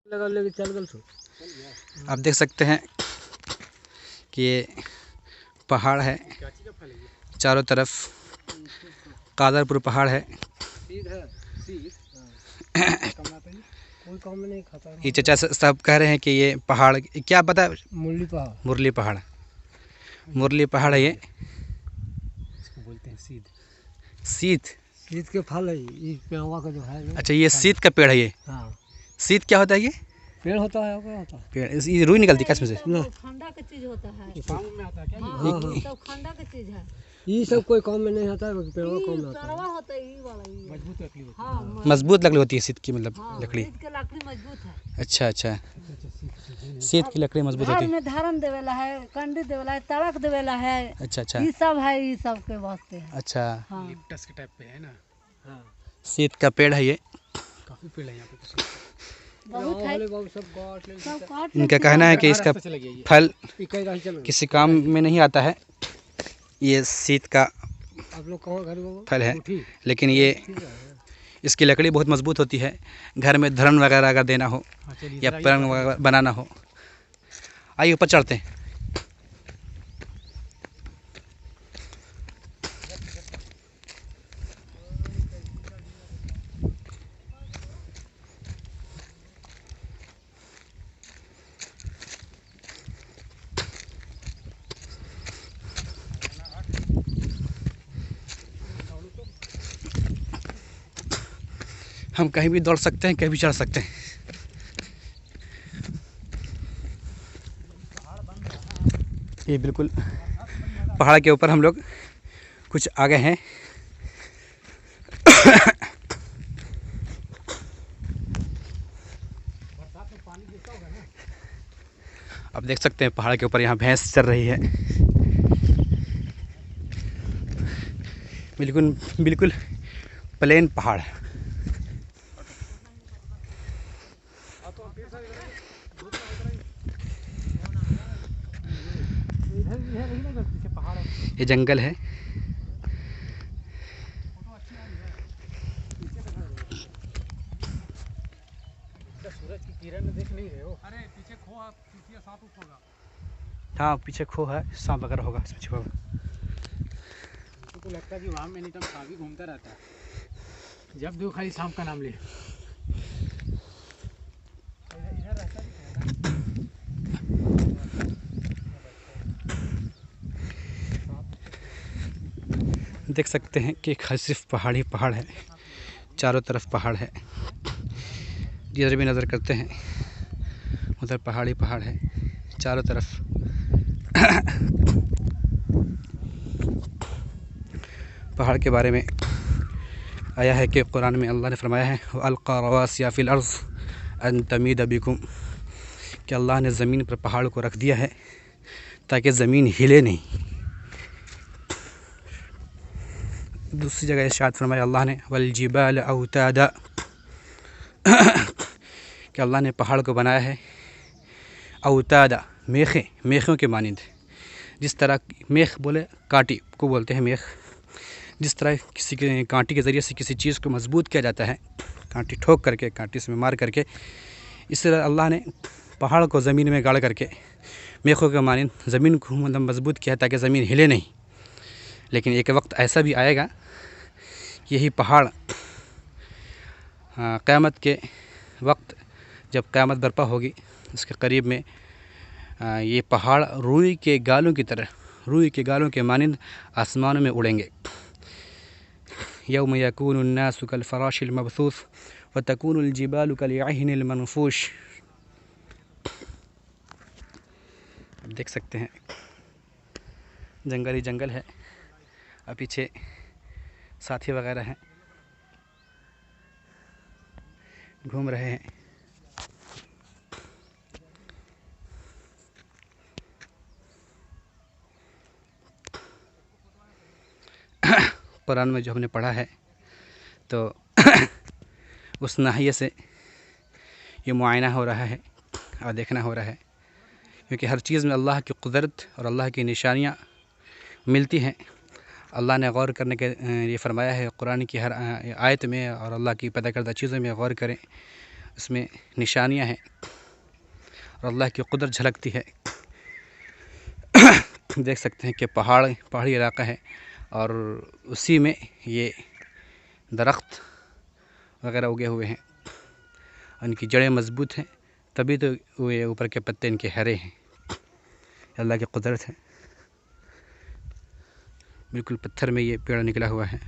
आप देख सकते हैं कि ये पहाड़ है, चारों तरफ कादरपुर पहाड़ है। ये चचा साहब कह रहे हैं कि ये पहाड़ क्या पता, मुरली पहाड़ है। ये इसको बोलते हैं सीत के फल है ये पेड़वा का जो है। अच्छा, ये सीत का पेड़ है ये। हाँ। सीत क्या होता है? ये पेड़ होता है, क्या होता है? पेड़, ये रुई निकलती है इसमें से। खंडा का चीज होता है, काम में आता है क्या? हाँ, ये सब खंडा का चीज है। ये सब कोई काम में नहीं आता है, पेड़वा काम में आता है। पेड़वा होता है ये वाला, ये मजबूत लकड़ी होती है। हाँ, मजबूत लकड़ी होती है सीत की, मतलब हाँ, लकड़ी। सीत के लकड़ी मजबूत है। अच्छा अच्छा, सीत की लकड़ी मजबूत होती घर है। में धारन देवेला है, कंडी देवेला है, तड़क देवेला है। अच्छा अच्छा, ये सब है, ये सब के वास्ते है। अच्छा, हाँ। लिप्टस के टाइप पे है ना। हाँ। सीत का पेड़ है ये। काफी पेड़ है यहाँ पे, बहुत है। सब काट इनका कहना है कि इसका फल किसी काम में नहीं आता है। ये सीत का आप लोग कहाँ घर फल है, लेकिन ये इसकी लकड़ी बहुत मजबूत होती है। घर में धरन वगैरह अगर देना हो या पलंग वगैरह बनाना हो। आइए ऊपर चढ़ते हैं। हम कहीं भी दौड़ सकते हैं, कहीं भी चढ़ सकते हैं। ये बिल्कुल पहाड़ के ऊपर हम लोग कुछ आगे हैं। आप देख सकते हैं पहाड़ के ऊपर यहाँ भैंस चल रही है। बिल्कुल बिल्कुल प्लेन पहाड़ है। ये जंगल है। सूरज की किरण देख नहीं रहे हो? अरे पीछे खो है, पीछे सांप होगा। हाँ, पीछे खो है, सांप वगैरह होगा, सच होगा। तो लगता है कि वहाँ में नहीं, तो सांप ही घूमता रहता है। जब देखो खाली सांप का नाम ले। इधर रहता है। देख सकते हैं कि सिर्फ पहाड़ ही पहाड़ है, चारों तरफ पहाड़ है। जिधर भी नज़र करते हैं उधर पहाड़ ही पहाड़ है, चारों तरफ। पहाड़ के बारे में आया है कि कुरान में अल्लाह ने फरमाया है, अलक़ा रवासिया फ़िल अर्ज़ अन तमीद बिकुम, कि अल्लाह ने ज़मीन पर पहाड़ को रख दिया है ताकि ज़मीन हिले नहीं। दूसरी जगह इरशाद फरमाया अल्लाह ने, वल जिबाल औतादा, कि अल्लाह ने पहाड़ को बनाया है औतादा, मेखों के मानिंद। जिस तरह मेख बोले कांटी को बोलते हैं मेख। जिस तरह किसी के कांटी के ज़रिए से किसी चीज़ को मजबूत किया जाता है, कांटी ठोक करके, कांटी से मार करके, इस तरह अल्लाह ने पहाड़ को ज़मीन में गाड़ करके मेखों के मानिंद ज़मीन को मतलब मजबूत किया ताकि ज़मीन हिले नहीं। लेकिन एक वक्त ऐसा भी आएगा, यही पहाड़ क़यामत के वक्त जब क़यामत बर्पा होगी, उसके करीब में ये पहाड़ रुई के गालों की तरह, रुई के गालों के मानिंद आसमानों में उड़ेंगे। यौम यकूनुन नासु कल फराशिल मबसूस व तकूनुल जिबालु कल अहनिल मनफूश। आप देख सकते हैं जंगल ही जंगल है, और पीछे साथी वगैरह हैं, घूम रहे हैं। कुरान में जो हमने पढ़ा है तो उस नाहिये से ये मुआयना हो रहा है और देखना हो रहा है, क्योंकि हर चीज़ में अल्लाह की कुदरत और अल्लाह की निशानियाँ मिलती हैं। अल्लाह ने गौर करने के ये फ़रमाया है कुरान की हर आयत में, और अल्लाह की पैदा करदा चीज़ों में गौर करें, उसमें निशानियाँ हैं। और अल्लाह की कुदरत झलकती है। देख सकते हैं कि पहाड़ी इलाका है और उसी में ये दरख्त वगैरह उगे हुए हैं। उनकी जड़ें मजबूत हैं, तभी तो ये ऊपर के पत्ते इनके हरे हैं। अल्लाह की कुदरत है। बिल्कुल पत्थर में ये पेड़ निकला हुआ है।